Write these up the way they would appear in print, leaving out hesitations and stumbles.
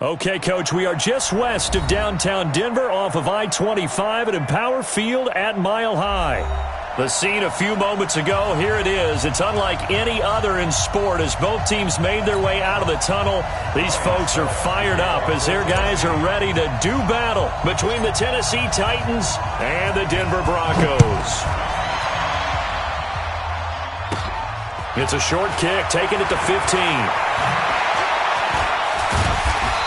Okay, Coach, we are just west of downtown Denver off of I-25 at Empower Field at Mile High. The scene a few moments ago, here it is. It's unlike any other in sport as both teams made their way out of the tunnel. These folks are fired up as their guys are ready to do battle between the Tennessee Titans and the Denver Broncos. It's a short kick, taking it to 15.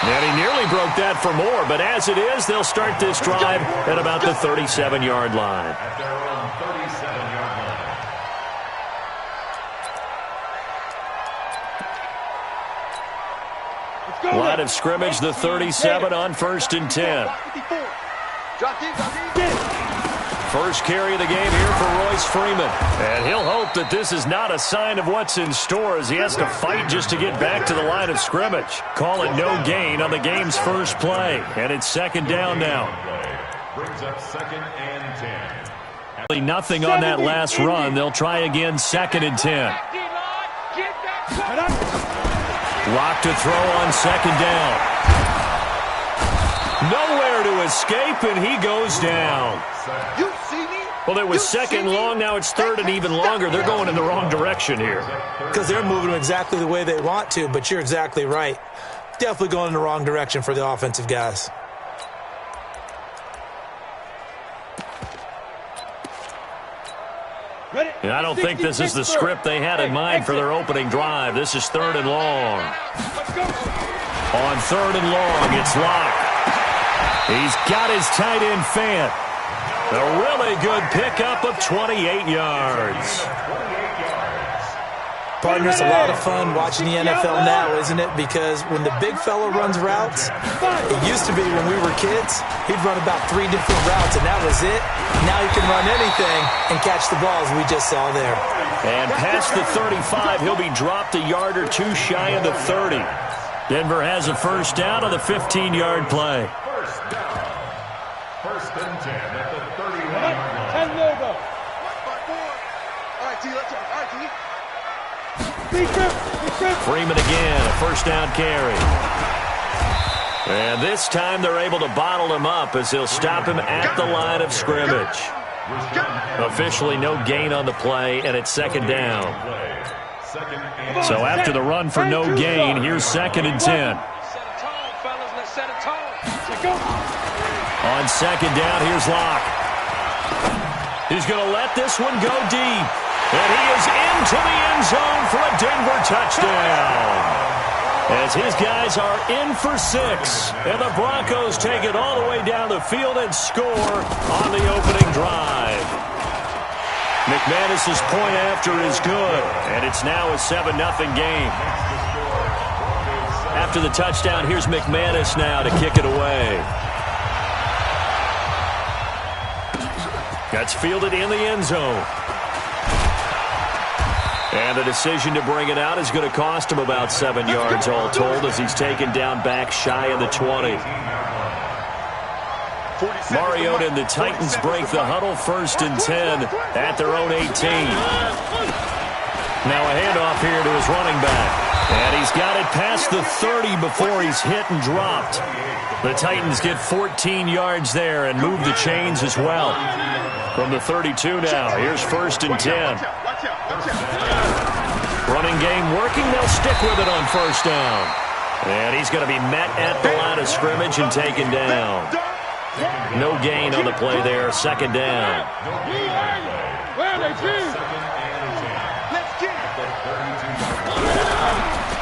And he nearly broke that for more, but as it is, they'll start this drive at about the 37-yard line. At their own 37-yard line. Line of scrimmage, the 37 on 1st and 10. First carry of the game here for Royce Freeman. And he'll hope that this is not a sign of what's in store as he has to fight just to get back to the line of scrimmage. Call it no gain on the game's first play. And it's 2nd down now. Brings up 2nd and 10. Nothing on that last run. They'll try again, 2nd and 10. Lock to throw on 2nd down. Nowhere to escape, and he goes down. Well, it was 2nd long. Now it's 3rd and even longer. They're going in the wrong direction here. Because they're moving exactly the way they want to, but you're exactly right. Definitely going in the wrong direction for the offensive guys. And I don't think this is the script they had in mind for their opening drive. This is 3rd and long. On 3rd and long, it's Locke. He's got his tight end Fant. A really good pickup of 28 yards. Partner, it's a lot of fun watching the NFL now, isn't it? Because when the big fella runs routes, it used to be when we were kids, he'd run about 3 different routes, and that was it. Now he can run anything and catch the balls we just saw there. And past the 35, he'll be dropped a yard or two shy of the 30. Denver has a 1st down on the 15-yard play. 1st and 10 at the 31-yard line. Freeman again, a 1st down carry. And this time they're able to bottle him up as they'll stop him at the line of scrimmage. Officially no gain on the play, and it's 2nd down. So after the run for no gain, here's 2nd and 10. On 2nd down, here's Locke. He's going to let this one go deep. And he is into the end zone for a Denver touchdown. As his guys are in for 6. And the Broncos take it all the way down the field and score on the opening drive. McManus's point after is good. And it's now a 7-0 game. After the touchdown, here's McManus now to kick it away. That's fielded in the end zone. And the decision to bring it out is going to cost him about 7 yards all told as he's taken down back shy of the 20. Mariota and the Titans break the huddle, 1st and 10 at their own 18. Now a handoff here to his running back. And he's got it past the 30 before he's hit and dropped. The Titans get 14 yards there and move the chains as well. From the 32 now, here's 1st and 10. Running game working, they'll stick with it on 1st down. And he's going to be met at the line of scrimmage and taken down. No gain on the play there, 2nd down.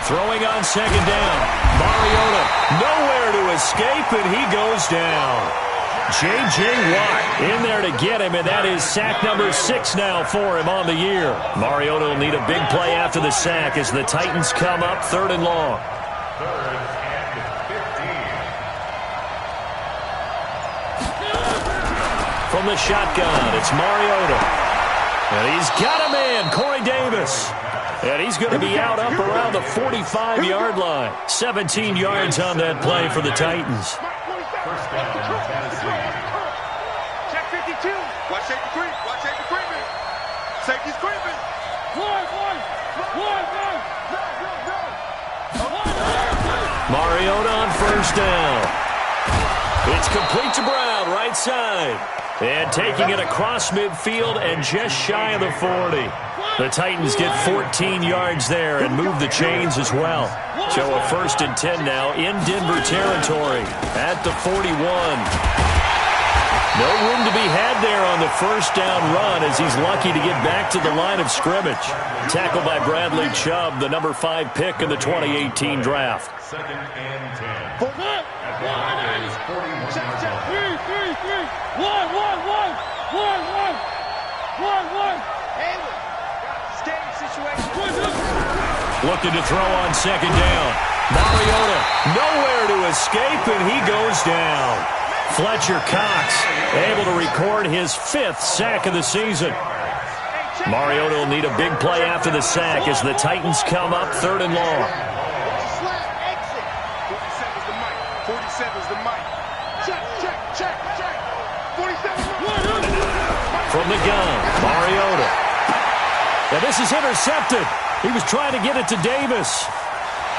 Throwing on 2nd down. Mariota nowhere to escape, and he goes down. J.J. Watt in there to get him, and that is sack number 6 now for him on the year. Mariota will need a big play after the sack as the Titans come up 3rd and long. 3rd and 15. From the shotgun, it's Mariota. And he's got a man, Corey Davis. And he's going to be out up around the 45-yard line. 17 yards on that play for the Titans. 1st down, Tennessee. Check 52. Watch safety creep. Watch safety creeping. Safety's creeping. Mariota on first down. It's complete to Brown, right side. And taking it across midfield and just shy of the 40. The Titans get 14 yards there and move the chains as well. So a 1st and 10 now in Denver territory at the 41. No room to be had there on the first down run as he's lucky to get back to the line of scrimmage. Tackled by Bradley Chubb, the number 5 pick in the 2018 draft. 2nd and 10. At the line is 41 yards out. 1. Steady situation. Looking to throw on 2nd down. Mariota nowhere to escape, and he goes down. Fletcher Cox able to record his 5th sack of the season. Mariota will need a big play after the sack as the Titans come up 3rd and long. 47's the mic. 47's the mic. Check. 47's the mic. From the gun, Mariota. And this is intercepted. He was trying to get it to Davis.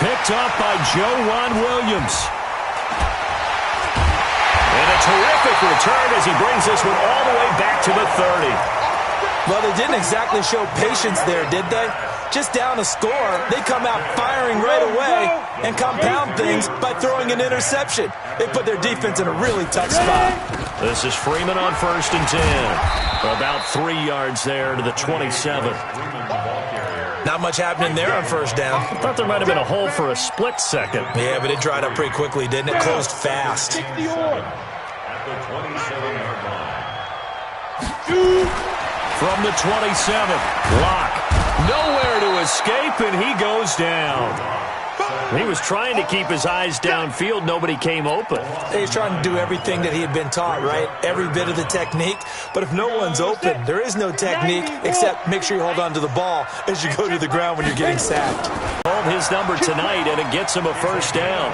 Picked up by Joejuan Williams. And a terrific return as he brings this one all the way back to the 30. Well, they didn't exactly show patience there, did they? Just down a score, they come out firing right away and compound things by throwing an interception. They put their defense in a really tough spot. This is Freeman on 1st and 10. About 3 yards there to the 27. Not much happening there on 1st down. I thought there might have been a hole for a split second. Yeah, but it dried up pretty quickly, didn't it? Closed fast. At the 27-yard line. From the 27, Locke. Nowhere to escape, and he goes down. He was trying to keep his eyes downfield. Nobody came open. He's trying to do everything that he had been taught, right? Every bit of the technique. But if no one's open, there is no technique except make sure you hold on to the ball as you go to the ground when you're getting sacked. Called his number tonight, and it gets him a 1st down.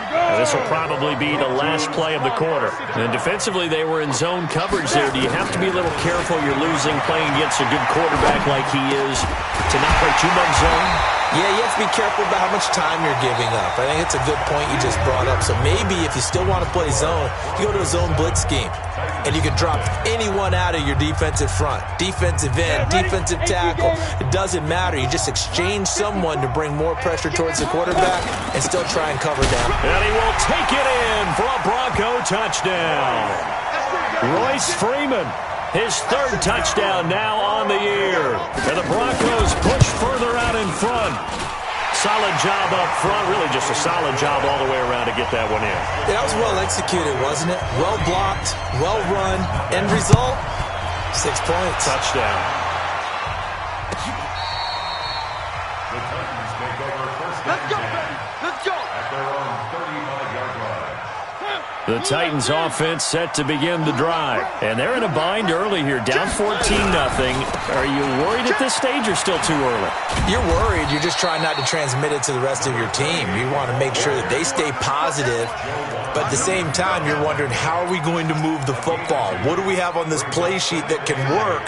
And this will probably be the last play of the quarter. And defensively, they were in zone coverage there. Do you have to be a little careful you're losing playing against a good quarterback like he is to not play too much zone? Yeah, you have to be careful about how much time you're giving up. I think it's a good point you just brought up. So maybe if you still want to play zone, you go to a zone blitz scheme. And you can drop anyone out of your defensive front. Defensive end, defensive tackle. It doesn't matter. You just exchange someone to bring more pressure towards the quarterback and still try and cover down. And he will take it in for a Bronco touchdown. Royce Freeman, his 3rd touchdown now on the year. And the Broncos push further out in front. Solid job up front. Really just a solid job all the way around to get that one in. That was well executed, wasn't it? Well blocked, well run. End result, 6 points. Touchdown. The Titans take over 1st and 10. Let's go, baby. Let's go. At their own 35-yard line. The Titans offense set to begin the drive. And they're in a bind early here, down 14-0. Are you worried at this stage or still too early? You're worried. You're just trying not to transmit it to the rest of your team. You want to make sure that they stay positive. But at the same time, you're wondering, how are we going to move the football? What do we have on this play sheet that can work?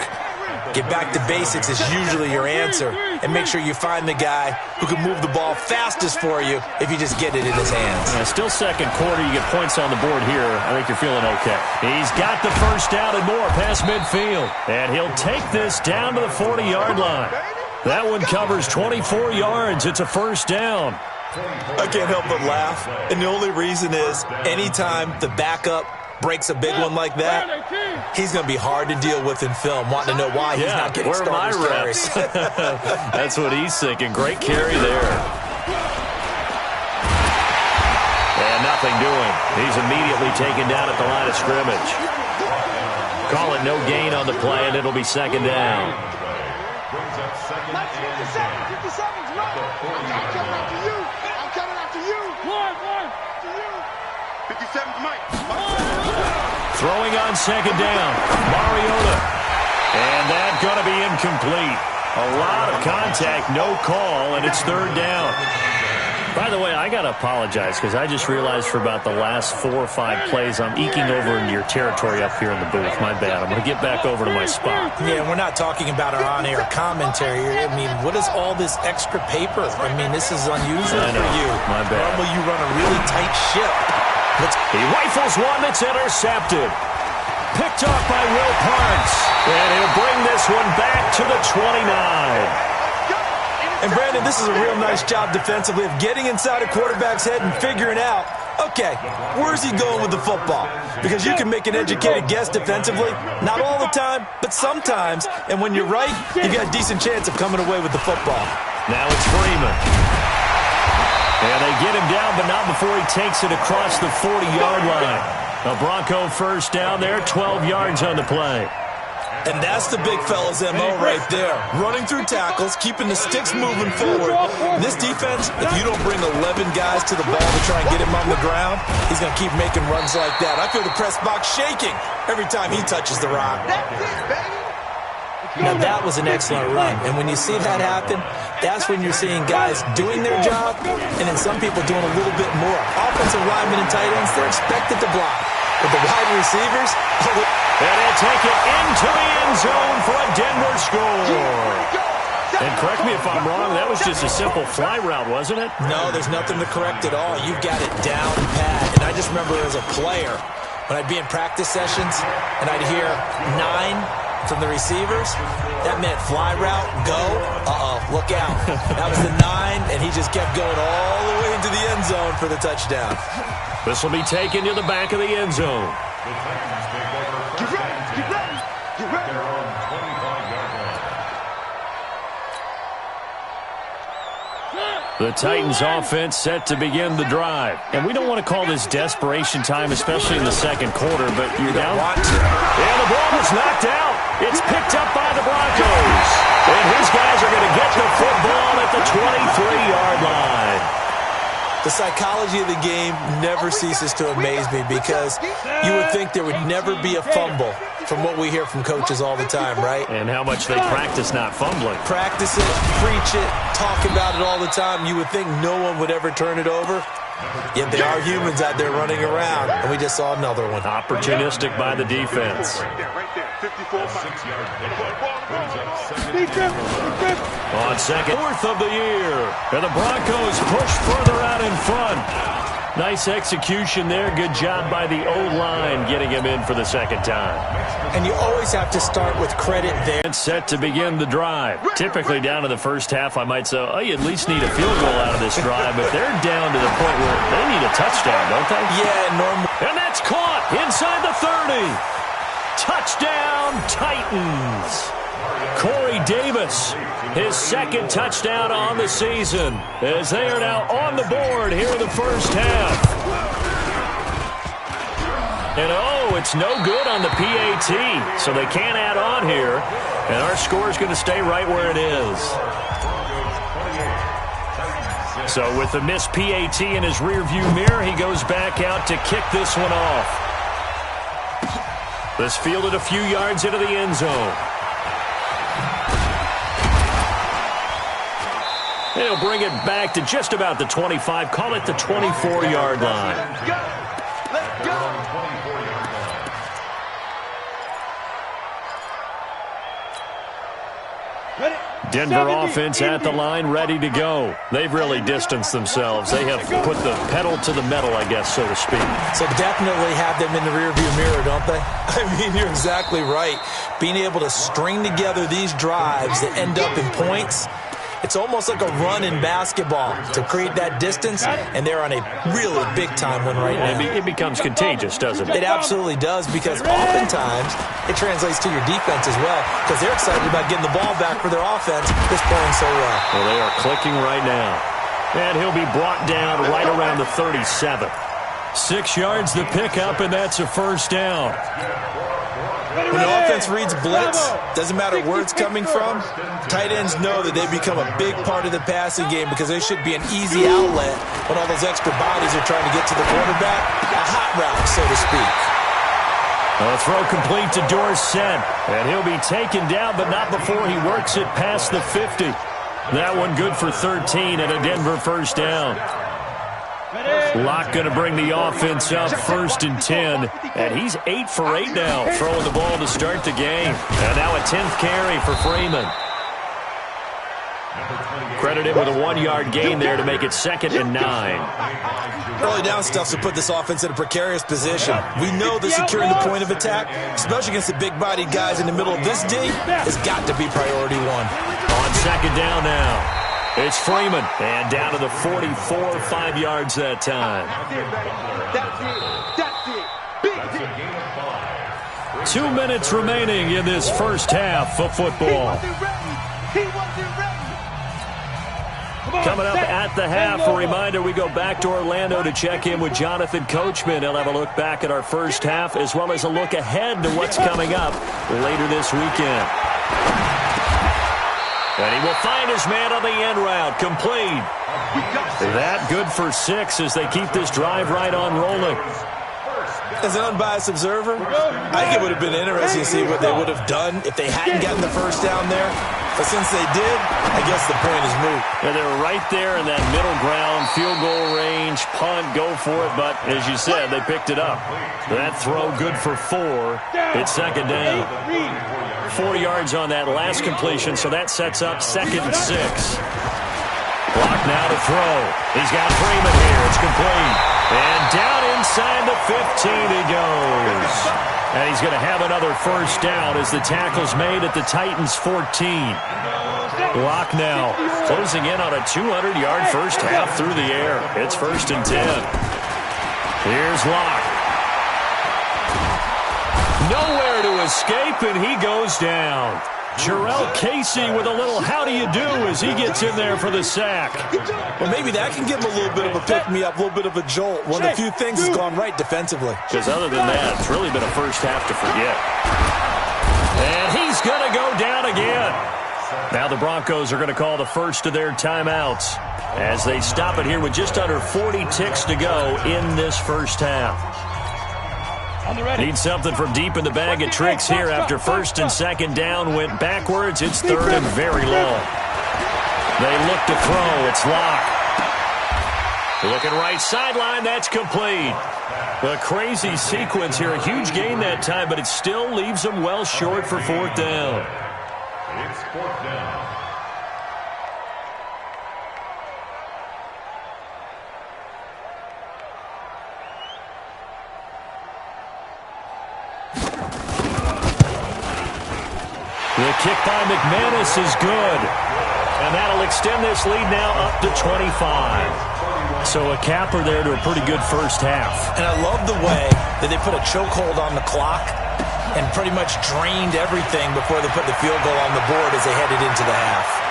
Get back to basics is usually your answer. And make sure you find the guy who can move the ball fastest for you if you just get it in his hands. Yeah, still 2nd quarter. You get points on the board here. I think you're feeling okay. He's got the 1st down and more past midfield. And he'll take this down to the 40-yard line. That one covers 24 yards. It's a 1st down. I can't help but laugh. And the only reason is anytime the backup breaks a big one like that, he's going to be hard to deal with in film, wanting to know why he's not getting starters carries. That's what he's thinking. Great carry there. And nothing doing. He's immediately taken down at the line of scrimmage. Call it no gain on the play, and it'll be 2nd down. Brings up 2nd and 10. 57's right. I'm coming after you. I'm coming after you. 57's Mike. Throwing on 2nd down. Mariota. And that's going to be incomplete. A lot of contact, no call, and it's 3rd down. By the way, I got to apologize because I just realized for about the last 4 or 5 plays I'm eking over into your territory up here in the booth. My bad. I'm going to get back over to my spot. Yeah, we're not talking about our on-air commentary. I mean, what is all this extra paper? I mean, this is unusual for you. My bad. Normally you run a really tight ship. He rifles one that's intercepted. Picked off by Will Parks. And he'll bring this one back to the 29. And, Brandon, this is a real nice job defensively of getting inside a quarterback's head and figuring out, okay, where's he going with the football? Because you can make an educated guess defensively. Not all the time, but sometimes. And when you're right, you've got a decent chance of coming away with the football. Now it's Freeman. And they get him down, but not before he takes it across the 40-yard line. A Bronco first down there, 12 yards on the play. And that's the big fella's MO right there. Running through tackles, keeping the sticks moving forward. This defense, if you don't bring 11 guys to the ball to try and get him on the ground, he's going to keep making runs like that. I feel the press box shaking every time he touches the rock. Now, that was an excellent run. And when you see that happen, that's when you're seeing guys doing their job and then some people doing a little bit more. Offensive linemen and tight ends, they're expected to block. But the wide receivers, and he'll take it into the end zone for a Denver score. And correct me if I'm wrong, that was just a simple fly route, wasn't it? No, there's nothing to correct at all. You've got it down pat. And I just remember as a player, when I'd be in practice sessions and I'd hear 9 from the receivers, that meant fly route, go, look out. That was the 9, and he just kept going all the way into the end zone for the touchdown. This will be taken to the back of the end zone. The Titans offense set to begin the drive. And we don't want to call this desperation time, especially in the second quarter, but you're down. And the ball is knocked out. It's picked up by the Broncos. And his guys are going to get the football at the 23-yard line. The psychology of the game never ceases to amaze me because you would think there would never be a fumble from what we hear from coaches all the time, right? And how much they practice not fumbling. Practice it, preach it, talk about it all the time. You would think no one would ever turn it over. Yet there are humans out there running around, and we just saw another one. Opportunistic by the defense. On second, 4th of the year. And the Broncos push further out in front. Nice execution there. Good job by the O-line getting him in for the second time. And you always have to start with credit there. It's set to begin the drive. Typically down in the first half, I might say, oh, you at least need a field goal out of this drive. But they're down to the point where they need a touchdown, don't they? Yeah, normal. And that's caught inside the 30. Touchdown, Titans. Corey Davis, his second touchdown on the season, as they are now on the board here in the first half. And it's no good on the PAT, so they can't add on here, and our score is going to stay right where it is. So with the missed PAT in his rearview mirror, he goes back out to kick this one off. This fielded a few yards into the end zone. He'll bring it back to just about the 25. Call it the 24-yard line. Let's go. Denver offense at the line, ready to go. They've really distanced themselves. They have put the pedal to the metal, I guess, so to speak. So definitely have them in the rearview mirror, don't they? I mean, you're exactly right. Being able to string together these drives that end up in points, it's almost like a run in basketball to create that distance, and they're on a really big-time one right now. It becomes contagious, doesn't it? It absolutely does, because oftentimes it translates to your defense as well, because they're excited about getting the ball back for their offense that's playing so well. Well, they are clicking right now. And he'll be brought down right around the 37. 6 yards the pickup, and that's a first down. When the offense reads blitz, doesn't matter where it's coming from, tight ends know that they become a big part of the passing game because they should be an easy outlet when all those extra bodies are trying to get to the quarterback. A hot route, so to speak. A throw complete to Dorsett, and he'll be taken down, but not before he works it past the 50. That one good for 13 and a Denver first down. Locke going to bring the offense up 1st and 10. And he's 8 for 8 now, throwing the ball to start the game. And now a 10th carry for Freeman. Credited with a 1-yard gain there to make it 2nd and 9. Early down stuff to put this offense in a precarious position. We know that securing the point of attack, especially against the big-bodied guys in the middle of this D, has got to be priority 1. On 2nd down now. It's Freeman, and down to the 44, 5 yards that time. That's it. 2 minutes remaining in this first half of football. He wasn't ready. Coming up at the half, a reminder, we go back to Orlando to check in with Jonathan Coachman. He'll have a look back at our first half as well as a look ahead to what's coming up later this weekend. And he will find his man on the end route, complete. That good for 6 as they keep this drive right on rolling. As an unbiased observer, I think it would have been interesting to see what they would have done if they hadn't gotten the first down there. But since they did, I guess the point is moot. Yeah, they were right there in that middle ground, field goal range, punt, go for it. But as you said, they picked it up. That throw good for 4. It's 2nd down. 4 yards on that last completion, so that sets up 2nd and 6. Block now to throw. He's got Freeman here. It's complete. And down inside the 15 he goes. And he's going to have another first down as the tackle's made at the Titans' 14. Locke now closing in on a 200-yard first half through the air. It's 1st and 10. Here's Locke. Nowhere to escape, and he goes down. Jarrell Casey with a little how do you do as he gets in there for the sack. Well, maybe that can give him a little bit of a pick-me-up, a little bit of a jolt. One of the few things has gone right defensively. Because other than that, it's really been a first half to forget. And he's going to go down again. Now the Broncos are going to call the first of their timeouts as they stop it here with just under 40 ticks to go in this first half. Need something from deep in the bag of tricks here after 1st and 2nd down went backwards. It's 3rd and very long. They look to throw. It's Locke. Looking right sideline. That's complete. A crazy sequence here. A huge gain that time, but it still leaves them well short for 4th down. It's 4th down. The kick by McManus is good. And that'll extend this lead now up to 25. So a capper there to a pretty good first half. And I love the way that they put a chokehold on the clock and pretty much drained everything before they put the field goal on the board as they headed into the half.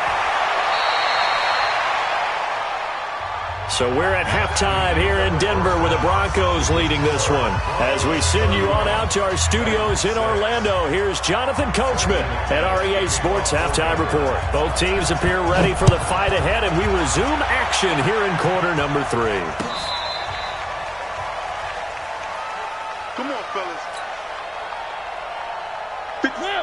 So we're at halftime here in Denver with the Broncos leading this one. As we send you on out to our studios in Orlando, here's Jonathan Coachman at REA Sports Halftime Report. Both teams appear ready for the fight ahead, and we resume action here in quarter number 3. Come on, fellas.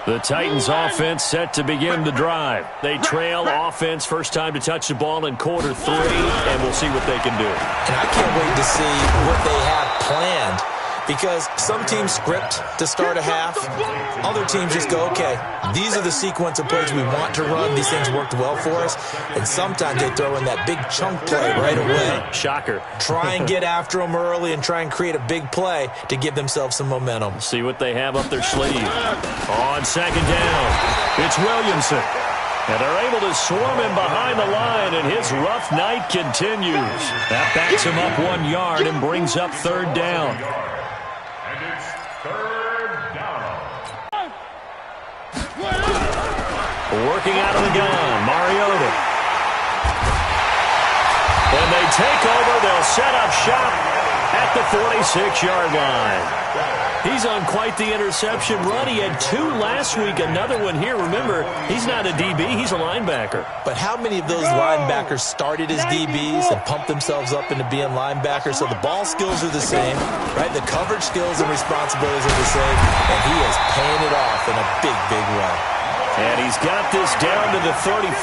The Titans offense set to begin the drive. They trail offense first time to touch the ball in quarter 3, and we'll see what they can do. And I can't wait to see what they have planned, because some teams script to start a half. Other teams just go, okay, these are the sequence of plays we want to run. These things worked well for us. And sometimes they throw in that big chunk play right away. Shocker. Try and get after them early and try and create a big play to give themselves some momentum. See what they have up their sleeve. On 2nd down, it's Williamson. And they're able to swarm him behind the line, and his rough night continues. That backs him up 1 yard and brings up 3rd down. And it's 3rd down. Working out of the gun, Mariota. When they take over, they'll set up shop at the 46-yard line. He's on quite the interception run. He had 2 last week, another one here. Remember, he's not a DB, he's a linebacker. But how many of those linebackers started as DBs and pumped themselves up into being linebackers? So the ball skills are the same, right? The coverage skills and responsibilities are the same, and he is paying it off in a big, big way. And he's got this down to the 35.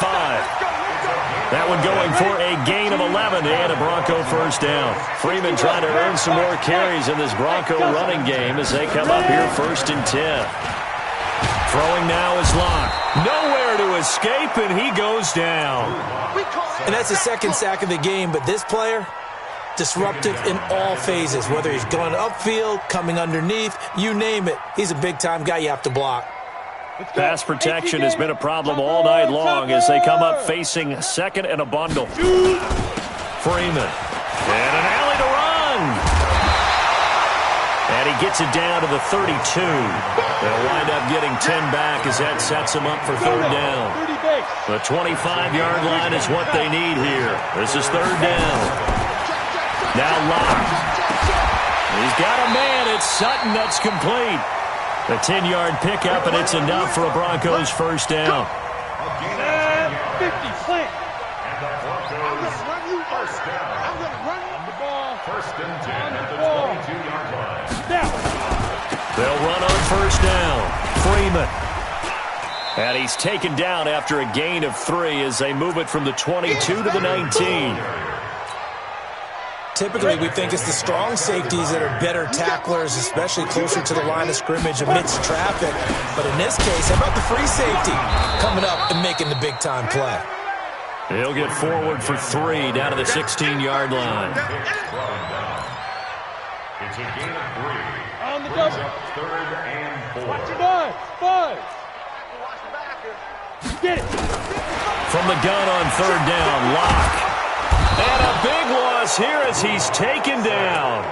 That one going for a gain of 11 and a Bronco first down. Freeman trying to earn some more carries in this Bronco running game as they come up here 1st and 10. Throwing now is Locke. Nowhere to escape, and he goes down. And that's the second sack of the game, but this player, disruptive in all phases, whether he's going upfield, coming underneath, you name it. He's a big-time guy you have to block. Pass protection has been a problem all night long as they come up facing second and a bundle. Freeman. And an alley to run. And he gets it down to the 32. They'll wind up getting 10 back as that sets him up for 3rd down. The 25-yard line is what they need here. This is 3rd down. Now Locke. He's got a man. It's Sutton. That's complete. A 10-yard pickup, and it's enough for a Broncos first down. 50, plant. And the Broncos first down. I'm going to run the ball. 1st and 10 at the 22-yard line. They'll run on 1st down. Freeman. And he's taken down after a gain of 3 as they move it from the 22 to the 19. Typically, we think it's the strong safeties that are better tacklers, especially closer to the line of scrimmage amidst traffic. But in this case, how about the free safety coming up and making the big-time play? He'll get forward for 3 down to the 16-yard line. It's a gain of 3. On the double. 3rd and 4. Watch your buzz. Get it. From the gun on 3rd down, Locke. And a big loss here as he's taken down.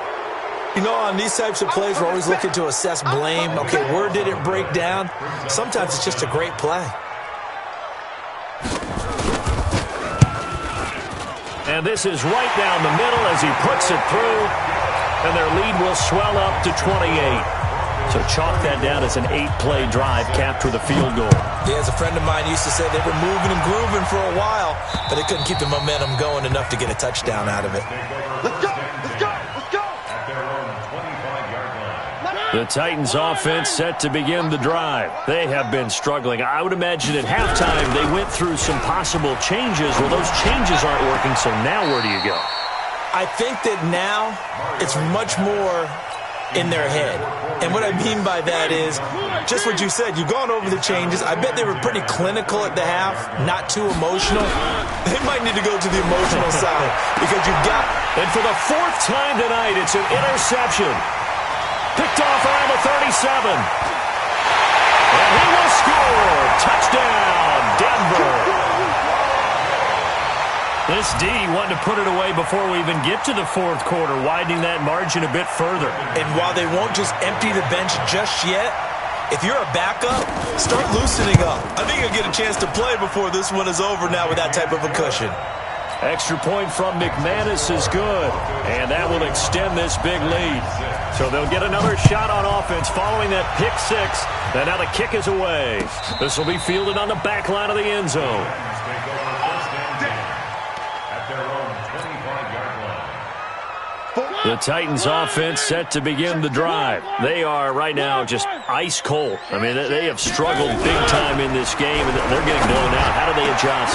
You know, on these types of plays, we're always looking to assess blame. Okay, where did it break down? Sometimes it's just a great play. And this is right down the middle as he puts it through. And their lead will swell up to 28. So chalk that down as an 8-play drive capped with a field goal. Yeah, as a friend of mine used to say, they were moving and grooving for a while, but they couldn't keep the momentum going enough to get a touchdown out of it. Let's go. Let's go. Let's go. At their own 25-yard line. The Titans offense set to begin the drive. They have been struggling. I would imagine at halftime they went through some possible changes. Well, those changes aren't working, so now where do you go? I think that now it's much more in their head. And what I mean by that is just what you said. You've gone over the changes. I bet they were pretty clinical at the half, not too emotional. They might need to go to the emotional side because you've got... And for the 4th time tonight, it's an interception. Picked off around the 37. And he will score. Touchdown, Denver. This D wanted to put it away before we even get to the 4th quarter, widening that margin a bit further. And while they won't just empty the bench just yet, if you're a backup, start loosening up. I think you'll get a chance to play before this one is over now with that type of a cushion. Extra point from McManus is good, and that will extend this big lead. So they'll get another shot on offense following that pick 6, and now the kick is away. This will be fielded on the back line of the end zone. The Titans offense set to begin the drive. They are right now just ice cold. I mean, they have struggled big time in this game, and they're getting blown out. How do they adjust?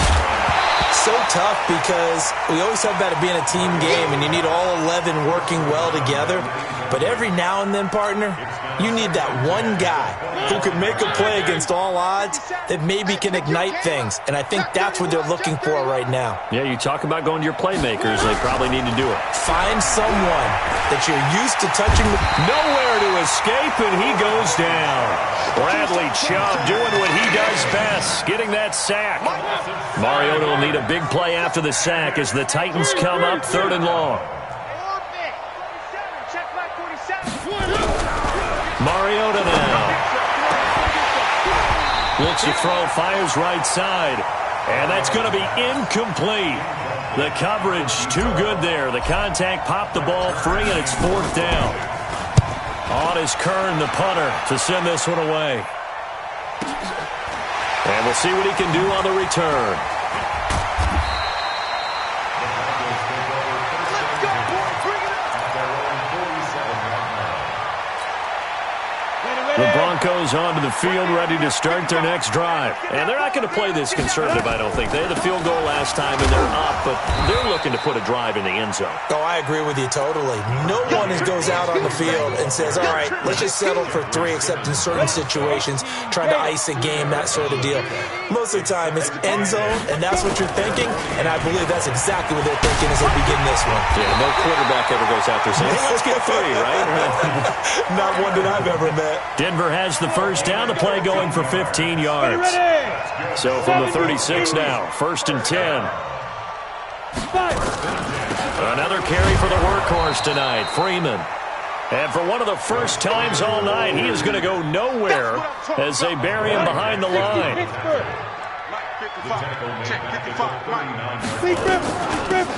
So tough because we always talk about it being a team game, and you need all 11 working well together. But every now and then, partner, you need that one guy who can make a play against all odds that maybe can ignite things. And I think that's what they're looking for right now. Yeah, you talk about going to your playmakers. They probably need to do it. Find someone that you're used to touching. Nowhere to escape, and he goes down. Bradley Chubb doing what he does best, getting that sack. Mariota will need a big play after the sack as the Titans come up 3rd and long. Mariota now. Looks to throw, fires right side. And that's going to be incomplete. The coverage too good there. The contact popped the ball free, and it's 4th down. On is Kern, the punter, to send this one away. And we'll see what he can do on the return. The Broncos onto the field, ready to start their next drive. And they're not going to play this conservative, I don't think. They had the field goal last time, and they're up, but they're looking to put a drive in the end zone. Oh, I agree with you totally. No one goes out on the field and says, all right, let's just settle for 3, except in certain situations, trying to ice a game, that sort of deal. Most of the time, it's end zone, and that's what you're thinking, and I believe that's exactly what they're thinking as they begin this one. Yeah, no quarterback ever goes out there saying, hey, let's get 3, right? Not one that I've ever met. Denver has the first down. The play going for 15 yards. So from the 36 now, 1st and 10. Another carry for the workhorse tonight, Freeman. And for one of the first times all night, he is going to go nowhere as they bury him behind the line.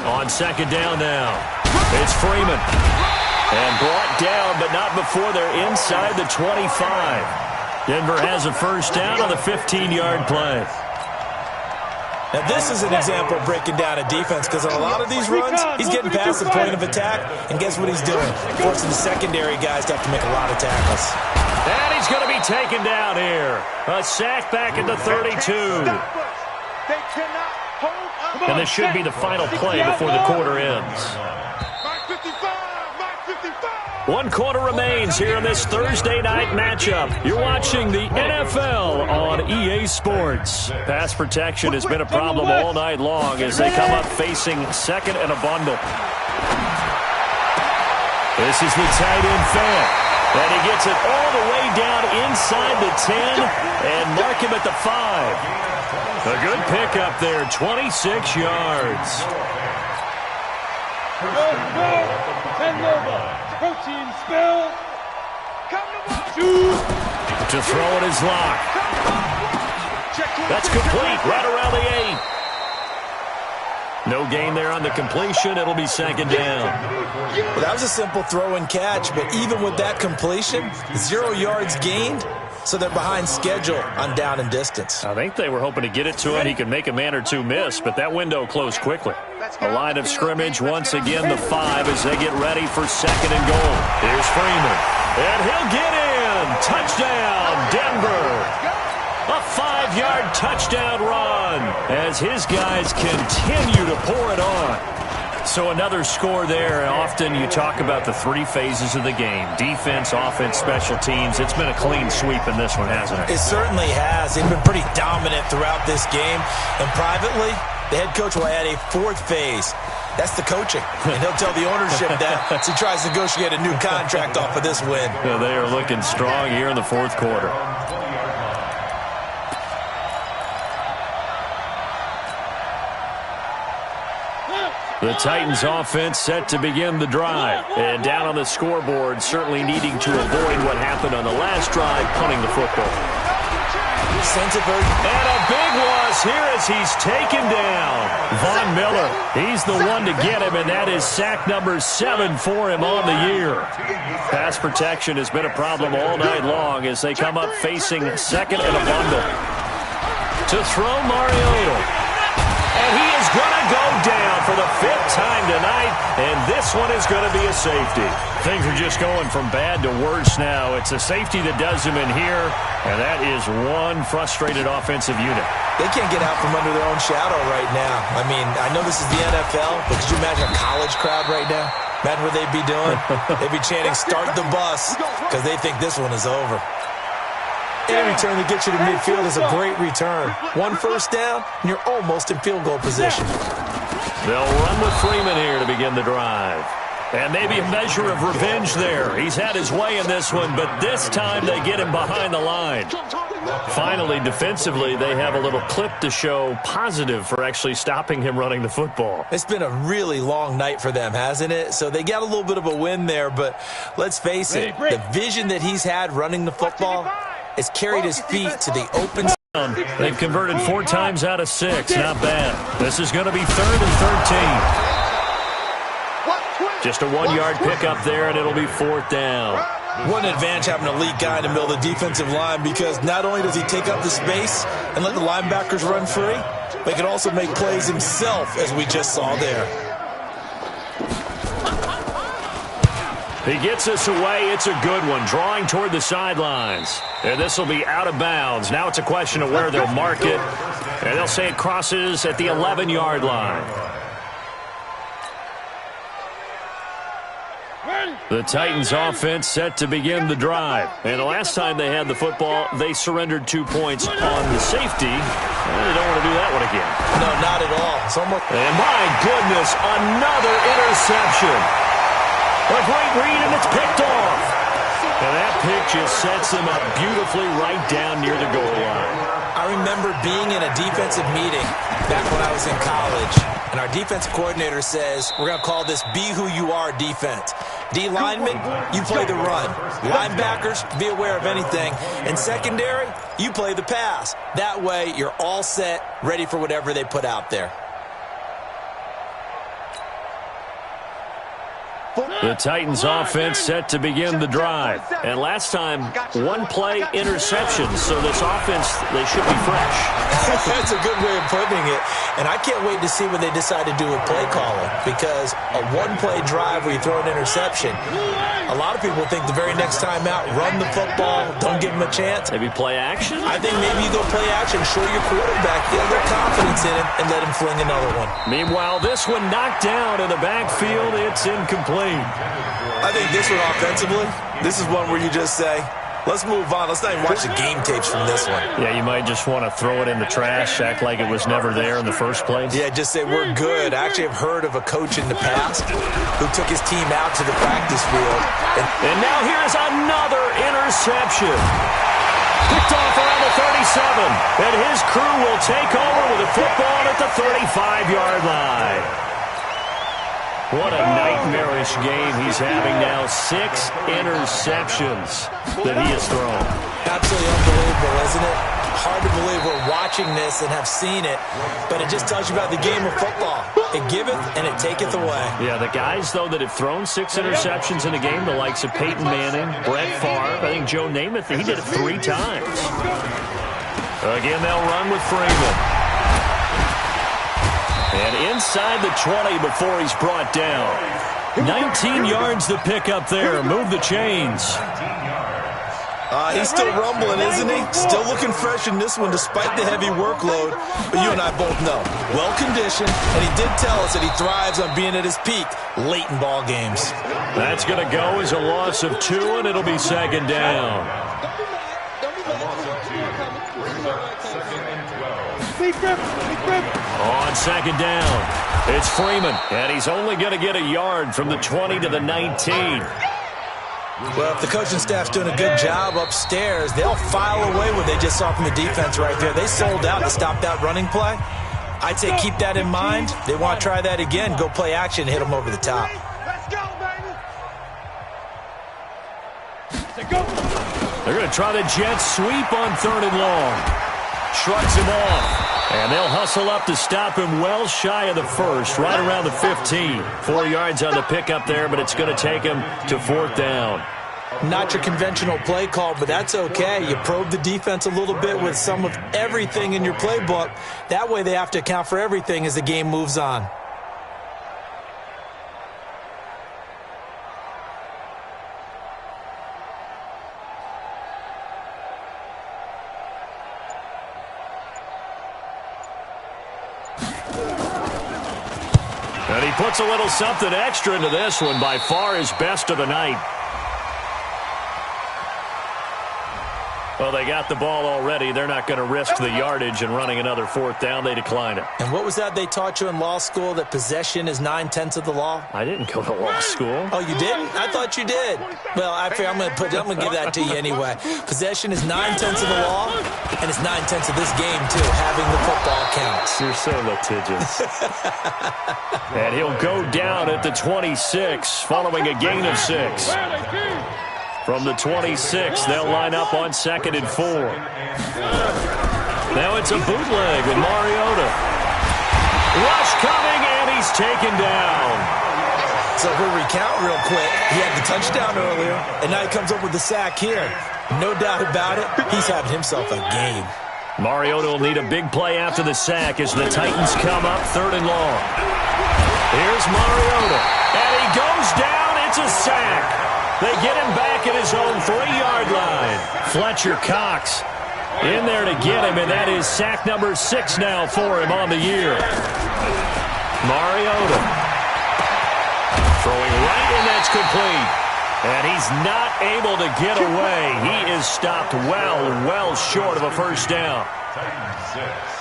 On 2nd down now, it's Freeman. And brought down, but not before they're inside the 25. Denver has a first down on the 15-yard play. Now, this is an example of breaking down a defense, because on a lot of these runs, he's getting past the point of attack, and guess what he's doing? Forcing the secondary guys to have to make a lot of tackles. And he's going to be taken down here. A sack back at the 32. And this should be the final play before the quarter ends. 1 quarter remains here in this Thursday night matchup. You're watching the NFL on EA Sports. Pass protection has been a problem all night long as they come up facing 2nd and a bundle. This is the tight end fan. And he gets it all the way down inside the 10 and mark him at the 5. A good pickup there, 26 yards. Protein spill. To throw it is locked. That's complete, right around the 8. No gain there on the completion. It'll be 2nd down. Well, that was a simple throw and catch, but even with that completion, 0 yards gained, so they're behind schedule on down and distance. I think they were hoping to get it to him. He could make a man or two miss, but that window closed quickly. A line of scrimmage, once again the 5 as they get ready for 2nd and goal. Here's Freeman, and he'll get in. Touchdown, Denver. A 5-yard touchdown run as his guys continue to pour it on. So another score there. Often you talk about the 3 phases of the game. Defense, offense, special teams. It's been a clean sweep in this one, hasn't it? It certainly has. They've been pretty dominant throughout this game. And privately, the head coach will add a 4th phase. That's the coaching. And he'll tell the ownership that as he tries to negotiate a new contract off of this win. Yeah, they are looking strong here in the 4th quarter. The Titans offense set to begin the drive. And down on the scoreboard, certainly needing to avoid what happened on the last drive, punting the football. Sense of urgency. And a big loss here as he's taken down. Von Miller, he's the one to get him, and that is sack number 7 for him on the year. Pass protection has been a problem all night long as they come up facing 2nd and a bundle. To throw Mariota. And he is going to go down for the 5th time tonight, and this one is going to be a safety. Things are just going from bad to worse now. It's a safety that does him in here, and that is one frustrated offensive unit. They can't get out from under their own shadow right now. I mean, I know this is the NFL, but could you imagine a college crowd right now? Imagine what they'd be doing. They'd be chanting, "Start the bus," because they think this one is over. Any return that gets you to midfield is a great return. 1 first down, and you're almost in field goal position. They'll run with Freeman here to begin the drive. And maybe a measure of revenge there. He's had his way in this one, but this time they get him behind the line. Finally, defensively, they have a little clip to show positive for actually stopping him running the football. It's been a really long night for them, hasn't it? So they got a little bit of a win there, but let's face it, the vision that he's had running the football has carried his feet to the open. They've converted 4 times out of 6. Not bad. This is going to be 3rd and 13. Just a 1-yard pickup there, and it'll be 4th down. What an advantage having an elite guy in the middle of the defensive line, because not only does he take up the space and let the linebackers run free, but he can also make plays himself, as we just saw there. He gets us away. It's a good one, drawing toward the sidelines. And this will be out of bounds. Now it's a question of where they'll mark it. And they'll say it crosses at the 11-yard line. The Titans offense set to begin the drive. And the last time they had the football, they surrendered 2 points on the safety. And they don't want to do that one again. No, not at all. It's almost... And my goodness, another interception. A great read, and it's picked off. And that pick just sets them up beautifully right down near the goal line. I remember being in a defensive meeting back when I was in college, and our defensive coordinator says, we're going to call this Be Who You Are defense. D linemen, you play the run. Linebackers, be aware of anything. And secondary, you play the pass. That way, you're all set, ready for whatever they put out there. The Titans offense set to begin the drive. And last time, one-play interceptions. So this offense, they should be fresh. That's a good way of putting it. And I can't wait to see what they decide to do with play calling. Because a one-play drive where you throw an interception, a lot of people think the very next time out, run the football, don't give them a chance. Maybe play action? I think maybe you go play action, show your quarterback, get a little confidence in it, and let him fling another one. Meanwhile, this one knocked down in the backfield. It's incomplete. I think this one offensively, this is one where you just say, let's move on. Let's not even watch the game tapes from this one. Yeah, you might just want to throw it in the trash, act like it was never there in the first place. Yeah, just say we're good. I actually have heard of a coach in the past who took his team out to the practice field. And now here's another interception. Picked off around the 37. And his crew will take over with the football at the 35-yard line. What a nightmarish game he's having now. 6 interceptions that he has thrown. Absolutely unbelievable, isn't it? Hard to believe we're watching this and have seen it, but it just tells you about the game of football. It giveth and it taketh away. Yeah, the guys, though, that have thrown 6 interceptions in a game, the likes of Peyton Manning, Brett Favre, I think Joe Namath, he did it 3 times. Again, they'll run with Freeman. And inside the 20 before he's brought down. 19 yards to pick up there. Move the chains. He's still rumbling, isn't he? Still looking fresh in this one despite the heavy workload. But you and I both know, well-conditioned, and he did tell us that he thrives on being at his peak late in ball games. That's going to go as a loss of 2, and it'll be second down. On second down, it's Freeman, and he's only going to get a yard from the 20 to the 19. Well, if the coaching staff's doing a good job upstairs, they'll file away what they just saw from the defense right there. They sold out to stop that running play. I'd say keep that in mind. They want to try that again, go play action, hit them over the top. They're going to try the jet sweep on 3rd and long. Shrugs him off. And they'll hustle up to stop him well shy of the first, right around the 15. 4 yards on the pickup there, but it's going to take him to 4th down. Not your conventional play call, but that's okay. You probe the defense a little bit with some of everything in your playbook. That way they have to account for everything as the game moves on. And he puts a little something extra into this one, by far his best of the night. Well, they got the ball already. They're not going to risk the yardage and running another 4th down. They decline it. And what was that they taught you in law school, that possession is 9/10 of the law? I didn't go to law school. Oh, you didn't? I thought you did. Well, I figure I'm going to give that to you anyway. Possession is 9/10 of the law, and it's 9/10 of this game, too. Having the football counts. You're so litigious. And he'll go down at the 26, following a gain of 6. From the 26, they'll line up on 2nd and 4. Now it's a bootleg with Mariota. Rush coming, and he's taken down. So we'll recount real quick. He had the touchdown earlier, and now he comes up with the sack here. No doubt about it, he's having himself a game. Mariota will need a big play after the sack as the Titans come up 3rd and long. Here's Mariota, and he goes down. It's a sack. They get him back at his own 3-yard line. Fletcher Cox in there to get him, and that is sack number 6 now for him on the year. Mariota throwing right, and that's complete. And he's not able to get away. He is stopped well short of a first down.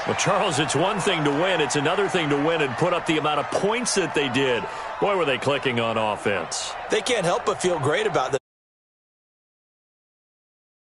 Well, Charles, it's one thing to win. It's another thing to win and put up the amount of points that they did. Boy, were they clicking on offense. They can't help but feel great about